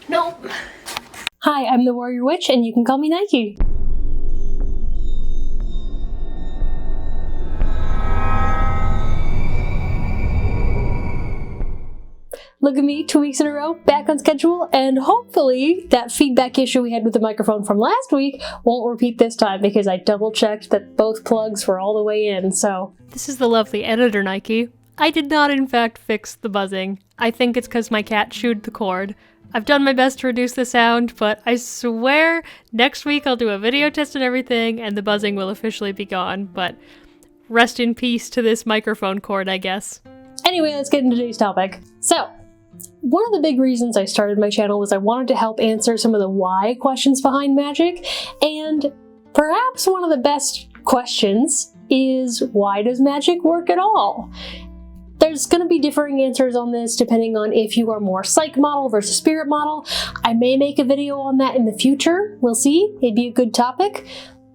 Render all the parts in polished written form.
Nope. Hi, I'm the Warrior Witch, and you can call me Nike. Look at me, 2 weeks in a row, back on schedule, and hopefully that feedback issue we had with the microphone from last week won't repeat this time because I double-checked that both plugs were all the way in, so... This is the lovely editor, Nike. I did not, in fact, fix the buzzing. I think it's because my cat chewed the cord. I've done my best to reduce the sound, but I swear next week I'll do a video test and everything, and the buzzing will officially be gone, but rest in peace to this microphone cord, I guess. Anyway, let's get into today's topic. So, one of the big reasons I started my channel was I wanted to help answer some of the why questions behind magic, and perhaps one of the best questions is, why does magic work at all? There's going to be differing answers on this depending on if you are more psych model versus spirit model. I may make a video on that in the future. We'll see. It'd be a good topic.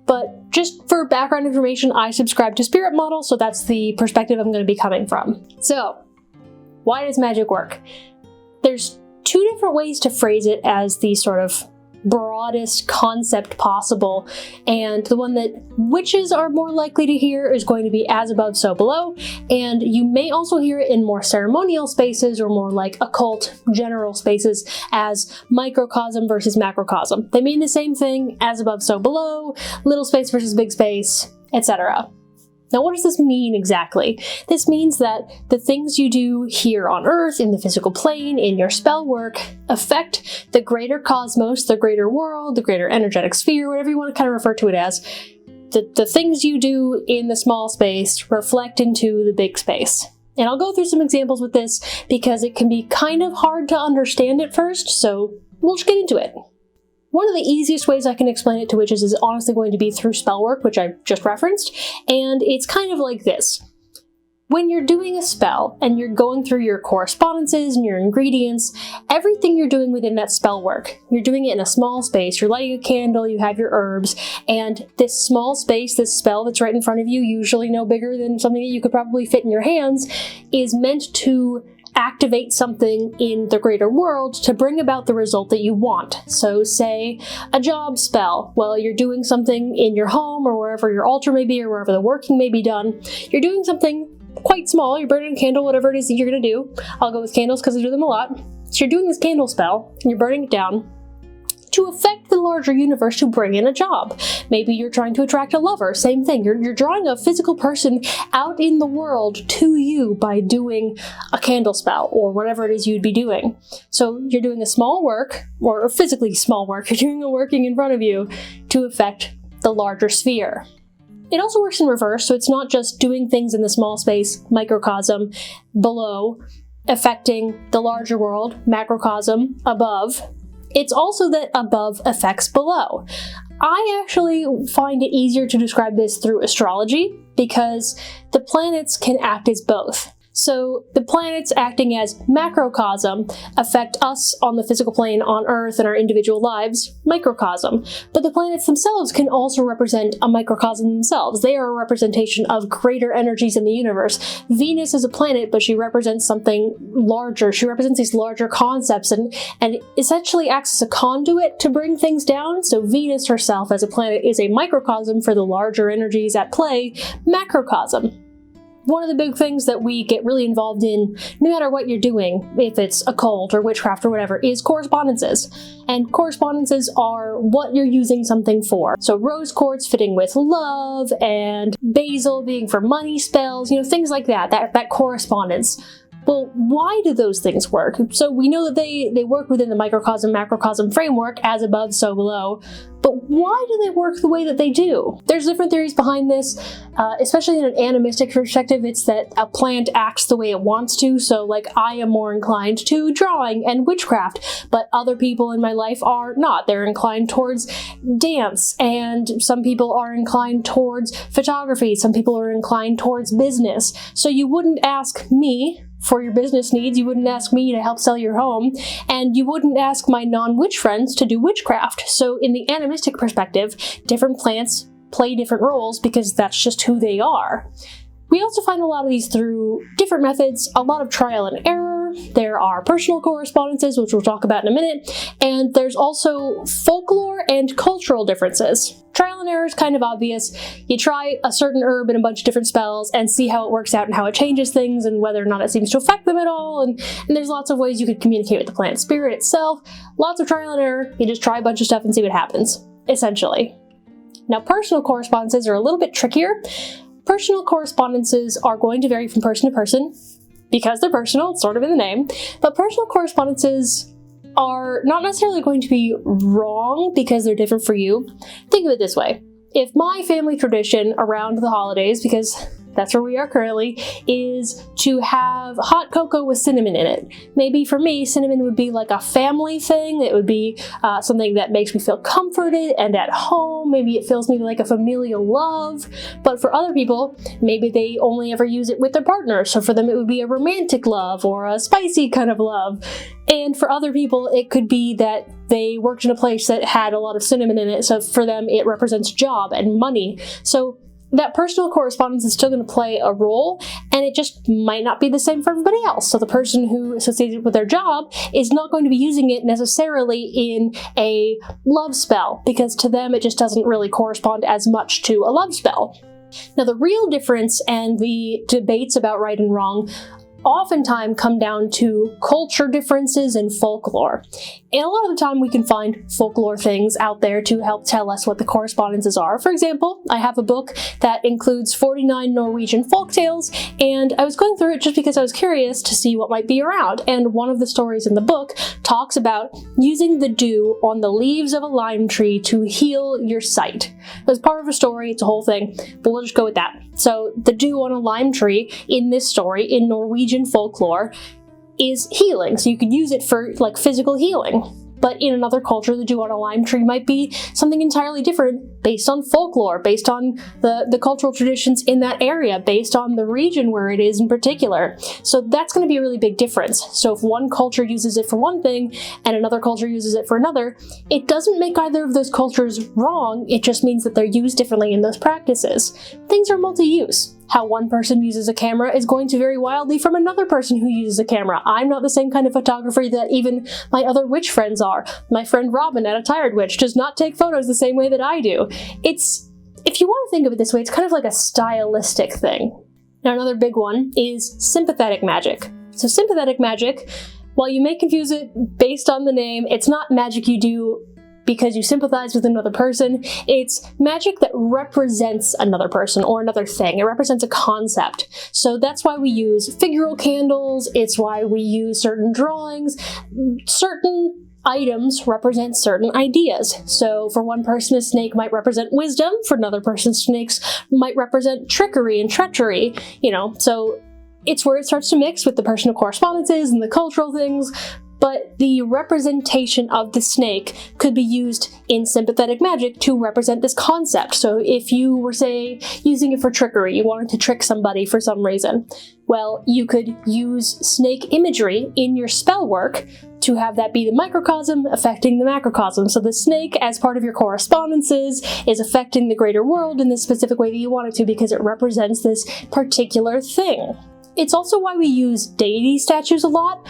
But just for background information, I subscribe to spirit model, so that's the perspective I'm going to be coming from. So, why does magic work? There's two different ways to phrase it as the sort of broadest concept possible, and the one that witches are more likely to hear is going to be as above, so below, and you may also hear it in more ceremonial spaces or more like occult general spaces as microcosm versus macrocosm. They mean the same thing, as above, so below, little space versus big space, etc. Now, what does this mean exactly? This means that the things you do here on Earth, in the physical plane, in your spell work, affect the greater cosmos, the greater world, the greater energetic sphere, whatever you want to kind of refer to it as. The things you do in the small space reflect into the big space. And I'll go through some examples with this because it can be kind of hard to understand at first, so we'll just get into it. One of the easiest ways I can explain it to witches is honestly going to be through spell work, which I just referenced, and it's kind of like this. When you're doing a spell and you're going through your correspondences and your ingredients, everything you're doing within that spell work, you're doing it in a small space, you're lighting a candle, you have your herbs, and this small space, this spell that's right in front of you, usually no bigger than something that you could probably fit in your hands, is meant to activate something in the greater world to bring about the result that you want. So say a job spell. Well, you're doing something in your home or wherever your altar may be or wherever the working may be done. You're doing something quite small. You're burning a candle, whatever it is that you're going to do. I'll go with candles because I do them a lot. So you're doing this candle spell and you're burning it down to affect the larger universe to bring in a job. Maybe you're trying to attract a lover, same thing. You're drawing a physical person out in the world to you by doing a candle spell or whatever it is you'd be doing. So you're doing a small work, or physically small work, you're doing a working in front of you to affect the larger sphere. It also works in reverse, so it's not just doing things in the small space, microcosm, below, affecting the larger world, macrocosm, above. It's also that above affects below. I actually find it easier to describe this through astrology because the planets can act as both. So the planets acting as macrocosm affect us on the physical plane on Earth and our individual lives, microcosm. But the planets themselves can also represent a microcosm themselves. They are a representation of greater energies in the universe. Venus is a planet, but she represents something larger. She represents these larger concepts and essentially acts as a conduit to bring things down. So Venus herself as a planet is a microcosm for the larger energies at play, macrocosm. One of the big things that we get really involved in, no matter what you're doing, if it's occult or witchcraft or whatever, is correspondences. And correspondences are what you're using something for. So rose quartz fitting with love, and basil being for money spells, things like that correspondence. Well, why do those things work? So we know that they work within the microcosm, macrocosm framework, as above, so below, but why do they work the way that they do? There's different theories behind this, especially in an animistic perspective. It's that a plant acts the way it wants to, so like I am more inclined to drawing and witchcraft, but other people in my life are not. They're inclined towards dance, and some people are inclined towards photography, some people are inclined towards business. So you wouldn't ask me for your business needs, you wouldn't ask me to help sell your home, and you wouldn't ask my non-witch friends to do witchcraft. So in the animistic perspective, different plants play different roles because that's just who they are. We also find a lot of these through different methods, a lot of trial and error, there are personal correspondences, which we'll talk about in a minute, and there's also folklore and cultural differences. Trial and error is kind of obvious. You try a certain herb and a bunch of different spells and see how it works out and how it changes things and whether or not it seems to affect them at all, and there's lots of ways you could communicate with the plant spirit itself. Lots of trial and error. You just try a bunch of stuff and see what happens, essentially. Now, personal correspondences are a little bit trickier. Personal correspondences are going to vary from person to person because they're personal, it's sort of in the name, but personal correspondences are not necessarily going to be wrong because they're different for you. Think of it this way. If my family tradition around the holidays, because that's where we are currently, is to have hot cocoa with cinnamon in it. Maybe for me, cinnamon would be like a family thing. It would be something that makes me feel comforted and at home. Maybe it fills me with like a familial love. But for other people, maybe they only ever use it with their partner. So for them, it would be a romantic love or a spicy kind of love. And for other people, it could be that they worked in a place that had a lot of cinnamon in it. So for them, it represents job and money. So that personal correspondence is still going to play a role, and it just might not be the same for everybody else. So the person who associates it with their job is not going to be using it necessarily in a love spell, because to them it just doesn't really correspond as much to a love spell. Now, the real difference and the debates about right and wrong oftentimes come down to culture differences and folklore. And a lot of the time we can find folklore things out there to help tell us what the correspondences are. For example, I have a book that includes 49 Norwegian folktales, and I was going through it just because I was curious to see what might be around. And one of the stories in the book talks about using the dew on the leaves of a lime tree to heal your sight. It was part of a story, it's a whole thing, but we'll just go with that. So the dew on a lime tree in this story, in Norwegian folklore, is healing. So you could use it for like physical healing. But in another culture, the dew on a lime tree might be something entirely different based on folklore, based on the cultural traditions in that area, based on the region where it is in particular. So that's going to be a really big difference. So if one culture uses it for one thing and another culture uses it for another, it doesn't make either of those cultures wrong, it just means that they're used differently in those practices. Things are multi-use. How one person uses a camera is going to vary wildly from another person who uses a camera. I'm not the same kind of photographer that even my other witch friends are. My friend Robin at A Tired Witch does not take photos the same way that I do. If you want to think of it this way, it's kind of like a stylistic thing. Now, another big one is sympathetic magic. So sympathetic magic, while you may confuse it based on the name, it's not magic you do because you sympathize with another person. It's magic that represents another person or another thing. It represents a concept. So that's why we use figural candles. It's why we use certain drawings. Certain items represent certain ideas. So for one person, a snake might represent wisdom. For another person, snakes might represent trickery and treachery. So it's where it starts to mix with the personal correspondences and the cultural things. But the representation of the snake could be used in sympathetic magic to represent this concept. So if you were, say, using it for trickery, you wanted to trick somebody for some reason, well, you could use snake imagery in your spell work to have that be the microcosm affecting the macrocosm. So the snake, as part of your correspondences, is affecting the greater world in this specific way that you want it to because it represents this particular thing. It's also why we use deity statues a lot.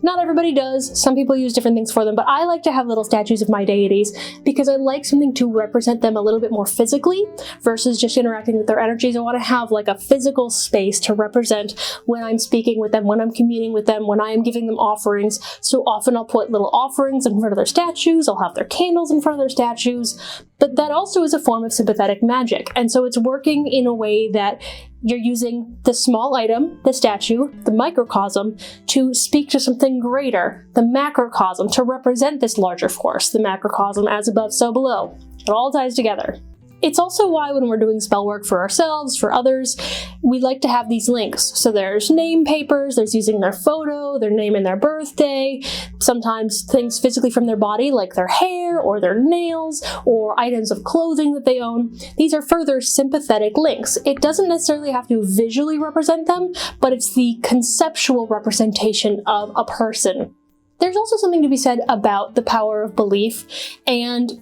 Not everybody does. Some people use different things for them, but I like to have little statues of my deities because I like something to represent them a little bit more physically versus just interacting with their energies. I want to have like a physical space to represent when I'm speaking with them, when I'm communing with them, when I am giving them offerings. So often I'll put little offerings in front of their statues. I'll have their candles in front of their statues. But that also is a form of sympathetic magic. And so it's working in a way that you're using the small item, the statue, the microcosm, to speak to something greater, the macrocosm, to represent this larger force, the macrocosm as above, so below. It all ties together. It's also why when we're doing spell work for ourselves, for others, we like to have these links. So there's name papers, there's using their photo, their name and their birthday, sometimes things physically from their body like their hair or their nails or items of clothing that they own. These are further sympathetic links. It doesn't necessarily have to visually represent them, but it's the conceptual representation of a person. There's also something to be said about the power of belief, and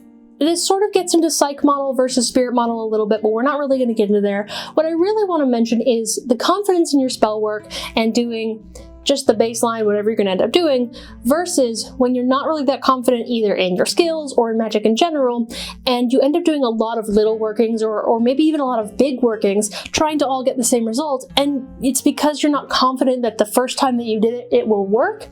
this sort of gets into psych model versus spirit model a little bit, but we're not really going to get into there. What I really want to mention is the confidence in your spell work and doing just the baseline, whatever you're going to end up doing, versus when you're not really that confident either in your skills or in magic in general, and you end up doing a lot of little workings or maybe even a lot of big workings, trying to all get the same result, and it's because you're not confident that the first time that you did it, it will work.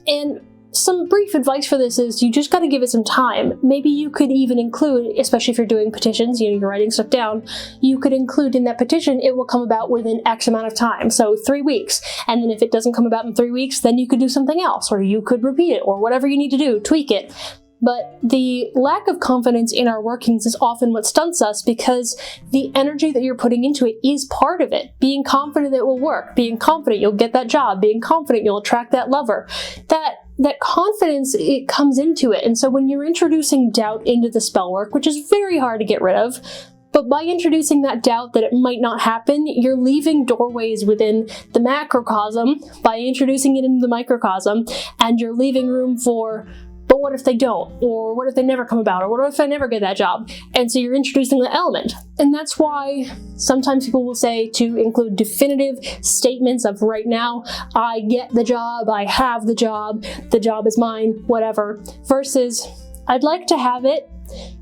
And some brief advice for this is you just got to give it some time. Maybe you could even include, especially if you're doing petitions, you're writing stuff down, you could include in that petition, it will come about within X amount of time, so 3 weeks. And then if it doesn't come about in 3 weeks, then you could do something else, or you could repeat it, or whatever you need to do, tweak it. But the lack of confidence in our workings is often what stunts us, because the energy that you're putting into it is part of it. Being confident it will work, being confident you'll get that job, being confident you'll attract that lover. That confidence, it comes into it. And so when you're introducing doubt into the spell work, which is very hard to get rid of, but by introducing that doubt that it might not happen, you're leaving doorways within the macrocosm by introducing it into the microcosm, and you're leaving room for, but what if they don't? Or what if they never come about? Or what if I never get that job? And so you're introducing the element. And that's why sometimes people will say to include definitive statements of right now, I get the job, I have the job is mine, whatever, versus I'd like to have it.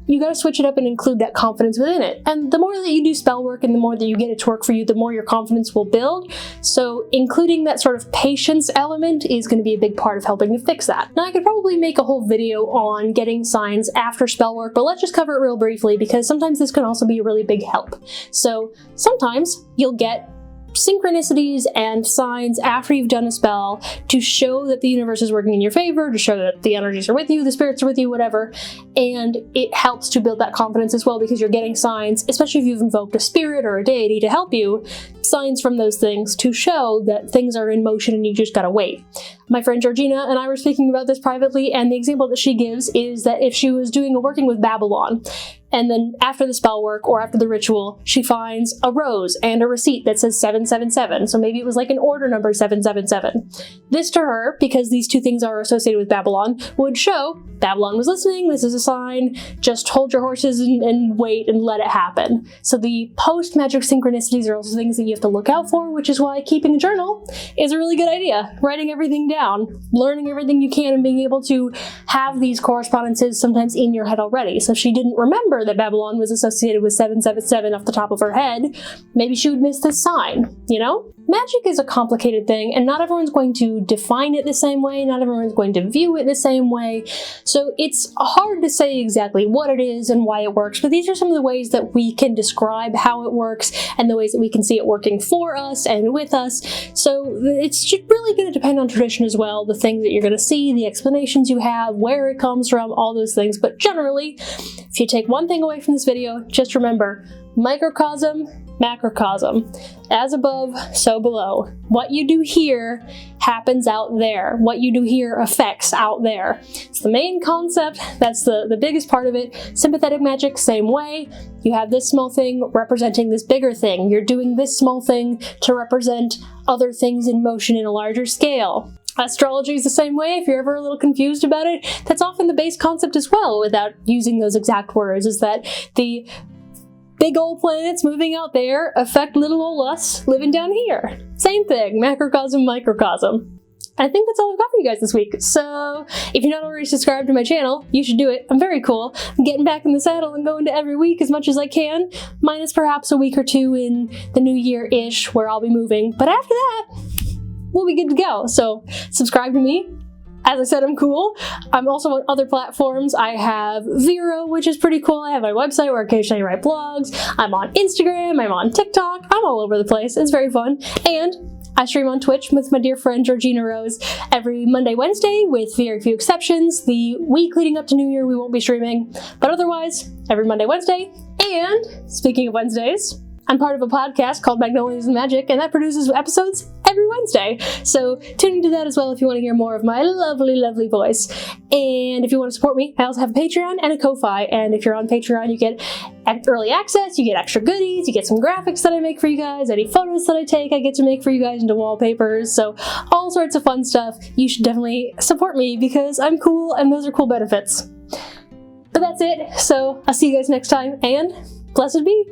You gotta switch it up and include that confidence within it. And the more that you do spell work and the more that you get it to work for you, the more your confidence will build. So including that sort of patience element is gonna be a big part of helping to fix that. Now I could probably make a whole video on getting signs after spell work, but let's just cover it real briefly because sometimes this can also be a really big help. So sometimes you'll get synchronicities and signs after you've done a spell to show that the universe is working in your favor, to show that the energies are with you, the spirits are with you, whatever. And it helps to build that confidence as well because you're getting signs, especially if you've invoked a spirit or a deity to help you, signs from those things to show that things are in motion and you just gotta wait. My friend Georgina and I were speaking about this privately, and the example that she gives is that if she was doing a working with Babylon, and then after the spell work or after the ritual, she finds a rose and a receipt that says 777. So maybe it was like an order number 777. This to her, because these two things are associated with Babylon, would show Babylon was listening, this is a sign, just hold your horses and wait and let it happen. So the post-magic synchronicities are also things that you have to look out for, which is why keeping a journal is a really good idea. Writing everything down, learning everything you can, and being able to have these correspondences sometimes in your head already. So if she didn't remember that Babylon was associated with 777 off the top of her head, maybe she would miss this sign, you know? Magic is a complicated thing, and not everyone's going to define it the same way, not everyone's going to view it the same way, so it's hard to say exactly what it is and why it works, but these are some of the ways that we can describe how it works and the ways that we can see it working for us and with us. So it's really going to depend on tradition as well, the things that you're going to see, the explanations you have, where it comes from, all those things, but generally, if you take one thing away from this video, just remember, microcosm, macrocosm. As above, so below. What you do here happens out there. What you do here affects out there. It's the main concept. That's the biggest part of it. Sympathetic magic, same way. You have this small thing representing this bigger thing. You're doing this small thing to represent other things in motion in a larger scale. Astrology is the same way. If you're ever a little confused about it, that's often the base concept as well, without using those exact words, is that the big old planets moving out there affect little old us living down here. Same thing, macrocosm, microcosm. I think that's all I've got for you guys this week. So if you're not already subscribed to my channel, you should do it. I'm very cool. I'm getting back in the saddle and going to every week as much as I can, minus perhaps a week or two in the new year-ish where I'll be moving. But after that, we'll be good to go. So subscribe to me. As I said, I'm cool. I'm also on other platforms. I have Vero, which is pretty cool. I have my website where occasionally I write blogs. I'm on Instagram. I'm on TikTok. I'm all over the place. It's very fun. And I stream on Twitch with my dear friend Georgina Rose every Monday, Wednesday, with very few exceptions. The week leading up to New Year, we won't be streaming. But otherwise, every Monday, Wednesday. And speaking of Wednesdays, I'm part of a podcast called Magnolias Magic, and that produces episodes every Wednesday. So tune into that as well if you want to hear more of my lovely, lovely voice. And if you want to support me, I also have a Patreon and a Ko-Fi. And if you're on Patreon, you get early access, you get extra goodies, you get some graphics that I make for you guys, any photos that I take, I get to make for you guys into wallpapers. So all sorts of fun stuff. You should definitely support me because I'm cool and those are cool benefits. But that's it. So I'll see you guys next time, and blessed be.